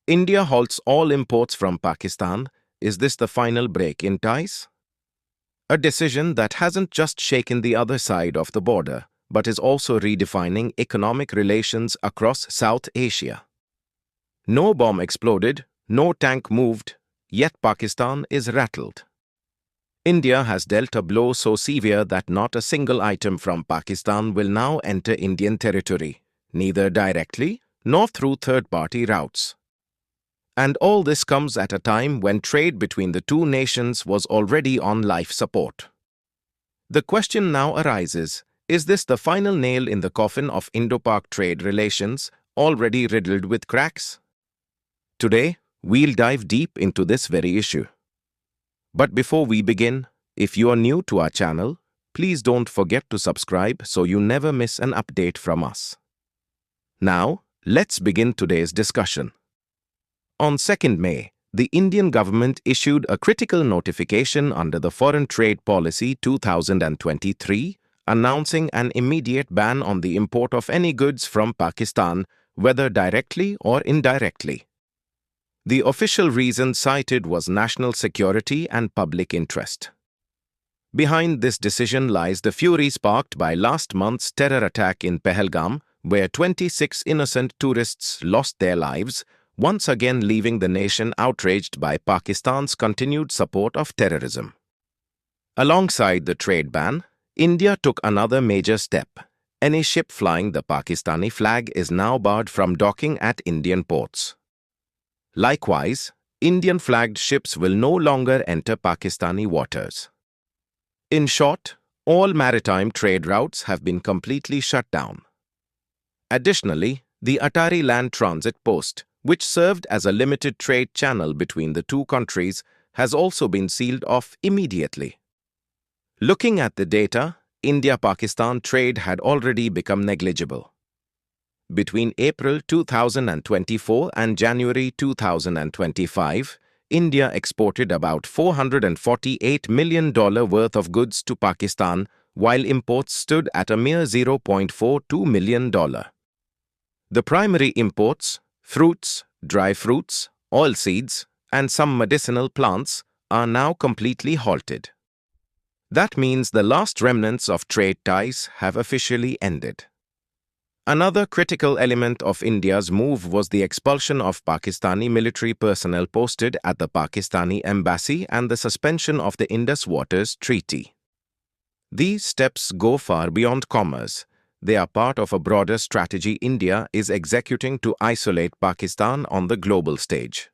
India halts all imports from Pakistan. Is this the final break in ties? A decision that hasn't just shaken the other side of the border, but is also redefining economic relations across South Asia. No bomb exploded, no tank moved, yet Pakistan is rattled. India has dealt a blow so severe that not a single item from Pakistan will now enter Indian territory, neither directly nor through third-party routes. And all this comes at a time when trade between the two nations was already on life support. The question now arises, is this the final nail in the coffin of Indo-Pak trade relations, already riddled with cracks? Today, we'll dive deep into this very issue. But before we begin, if you are new to our channel, please don't forget to subscribe so you never miss an update from us. Now, let's begin today's discussion. On 2nd May, the Indian government issued a critical notification under the Foreign Trade Policy 2023, announcing an immediate ban on the import of any goods from Pakistan, whether directly or indirectly. The official reason cited was national security and public interest. Behind this decision lies the fury sparked by last month's terror attack in Pehalgam, where 26 innocent tourists lost their lives, once again leaving the nation outraged by Pakistan's continued support of terrorism. Alongside the trade ban, India took another major step. Any ship flying the Pakistani flag is now barred from docking at Indian ports. Likewise, Indian-flagged ships will no longer enter Pakistani waters. In short, all maritime trade routes have been completely shut down. Additionally, the Attari Land Transit Post, which served as a limited trade channel between the two countries, has also been sealed off immediately. Looking at the data, India-Pakistan trade had already become negligible. Between April 2024 and January 2025, India exported about $448 million worth of goods to Pakistan, while imports stood at a mere $0.42 million. The primary imports, fruits, dry fruits, oilseeds, and some medicinal plants, are now completely halted. That means the last remnants of trade ties have officially ended. Another critical element of India's move was the expulsion of Pakistani military personnel posted at the Pakistani embassy and the suspension of the Indus Waters Treaty. These steps go far beyond commerce. They are part of a broader strategy India is executing to isolate Pakistan on the global stage.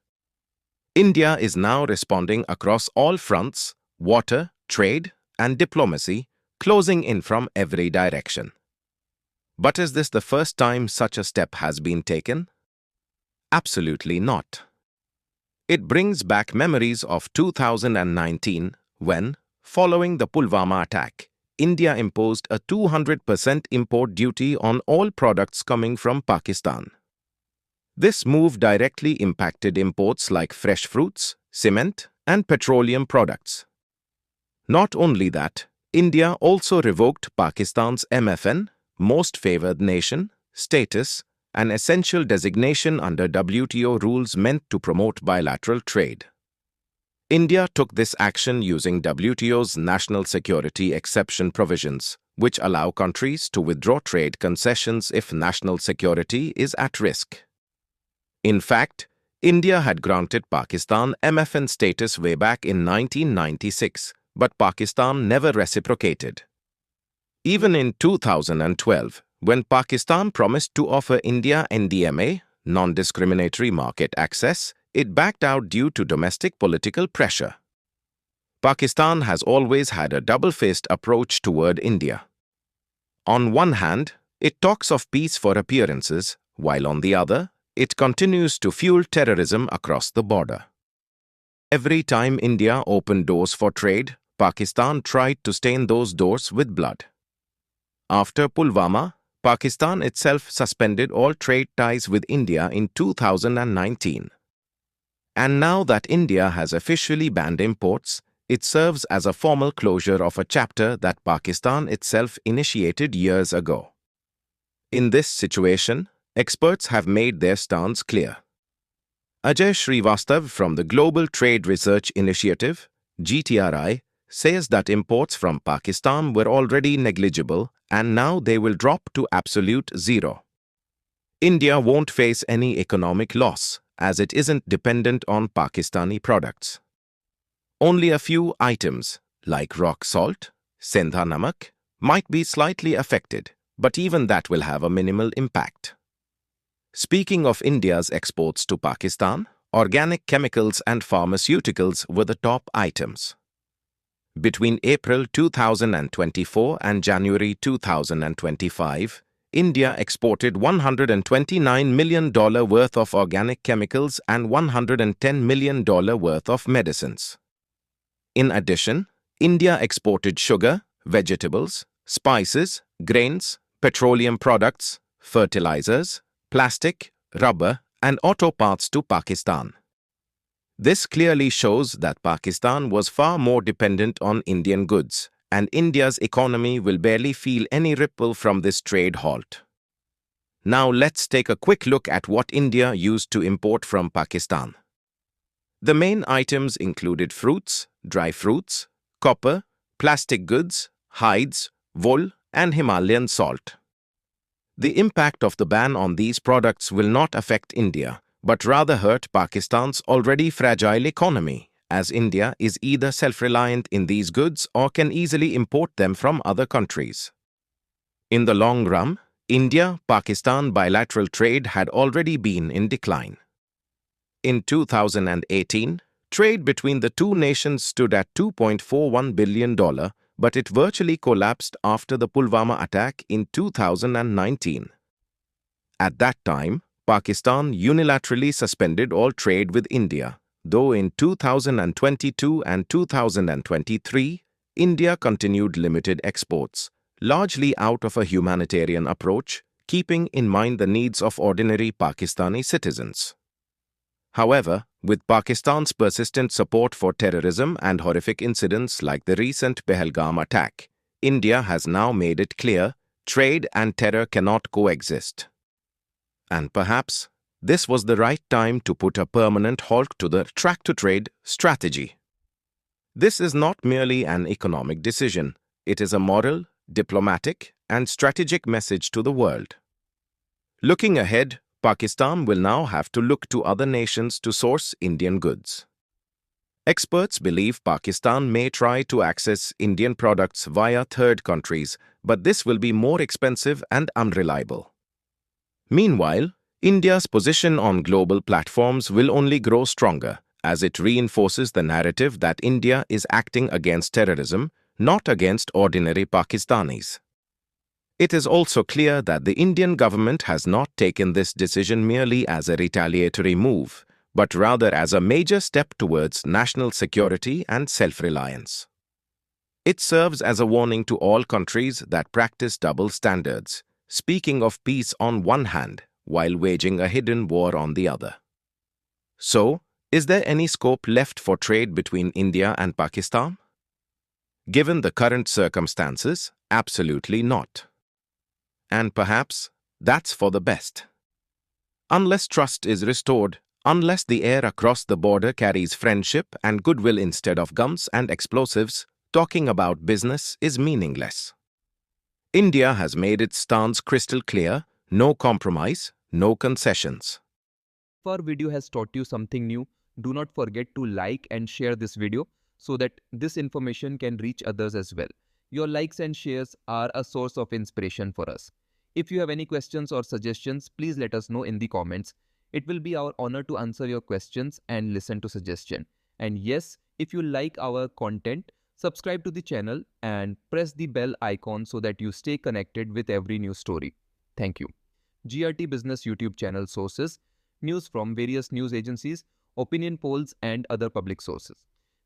India is now responding across all fronts: water, trade, and diplomacy, closing in from every direction. But is this the first time such a step has been taken? Absolutely not. It brings back memories of 2019 when, following the Pulwama attack, India imposed a 200% import duty on all products coming from Pakistan. This move directly impacted imports like fresh fruits, cement, and petroleum products. Not only that, India also revoked Pakistan's MFN, Most Favored Nation, status, an essential designation under WTO rules meant to promote bilateral trade. India took this action using WTO's national security exception provisions, which allow countries to withdraw trade concessions if national security is at risk. In fact, India had granted Pakistan MFN status way back in 1996, but Pakistan never reciprocated. Even in 2012, when Pakistan promised to offer India NDMA, non-discriminatory market access, it backed out due to domestic political pressure. Pakistan has always had a double-faced approach toward India. On one hand, it talks of peace for appearances, while on the other, it continues to fuel terrorism across the border. Every time India opened doors for trade, Pakistan tried to stain those doors with blood. After Pulwama, Pakistan itself suspended all trade ties with India in 2019. And now that India has officially banned imports, it serves as a formal closure of a chapter that Pakistan itself initiated years ago. In this situation, experts have made their stance clear. Ajay Srivastav from the Global Trade Research Initiative, GTRI, says that imports from Pakistan were already negligible and now they will drop to absolute zero. India won't face any economic loss as it isn't dependent on Pakistani products. Only a few items, like rock salt, Sindhu namak, might be slightly affected, but even that will have a minimal impact. Speaking of India's exports to Pakistan, organic chemicals and pharmaceuticals were the top items. Between April 2024 and January 2025, India exported $129 million worth of organic chemicals and $110 million worth of medicines. In addition, India exported sugar, vegetables, spices, grains, petroleum products, fertilizers, plastic, rubber, and auto parts to Pakistan. This clearly shows that Pakistan was far more dependent on Indian goods, and India's economy will barely feel any ripple from this trade halt. Now let's take a quick look at what India used to import from Pakistan. The main items included fruits, dry fruits, copper, plastic goods, hides, wool, and Himalayan salt. The impact of the ban on these products will not affect India, but rather hurt Pakistan's already fragile economy, as India is either self-reliant in these goods or can easily import them from other countries. In the long run, India-Pakistan bilateral trade had already been in decline. In 2018, trade between the two nations stood at $2.41 billion, but it virtually collapsed after the Pulwama attack in 2019. At that time, Pakistan unilaterally suspended all trade with India, though in 2022 and 2023, India continued limited exports, largely out of a humanitarian approach, keeping in mind the needs of ordinary Pakistani citizens. However, with Pakistan's persistent support for terrorism and horrific incidents like the recent Pehalgam attack, India has now made it clear trade and terror cannot coexist. And perhaps this was the right time to put a permanent halt to the track-to-trade strategy. This is not merely an economic decision, it is a moral, diplomatic, and strategic message to the world. Looking ahead, Pakistan will now have to look to other nations to source Indian goods. Experts believe Pakistan may try to access Indian products via third countries, but this will be more expensive and unreliable. Meanwhile, India's position on global platforms will only grow stronger as it reinforces the narrative that India is acting against terrorism, not against ordinary Pakistanis. It is also clear that the Indian government has not taken this decision merely as a retaliatory move, but rather as a major step towards national security and self-reliance. It serves as a warning to all countries that practice double standards, speaking of peace on one hand, while waging a hidden war on the other. So, is there any scope left for trade between India and Pakistan? Given the current circumstances, absolutely not. And perhaps that's for the best. Unless trust is restored, unless the air across the border carries friendship and goodwill instead of guns and explosives, talking about business is meaningless. India has made its stance crystal clear: no compromise, no concessions. If our video has taught you something new, do not forget to like and share this video so that this information can reach others as well. Your likes and shares are a source of inspiration for us. If you have any questions or suggestions, please let us know in the comments. It will be our honor to answer your questions and listen to suggestions. And yes, if you like our content, subscribe to the channel and press the bell icon so that you stay connected with every new story. Thank you. GRT Business YouTube channel sources: news from various news agencies, opinion polls, and other public sources.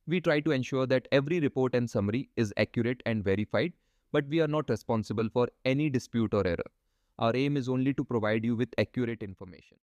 We try to ensure that every report and summary is accurate and verified, but we are not responsible for any dispute or error. Our aim is only to provide you with accurate information.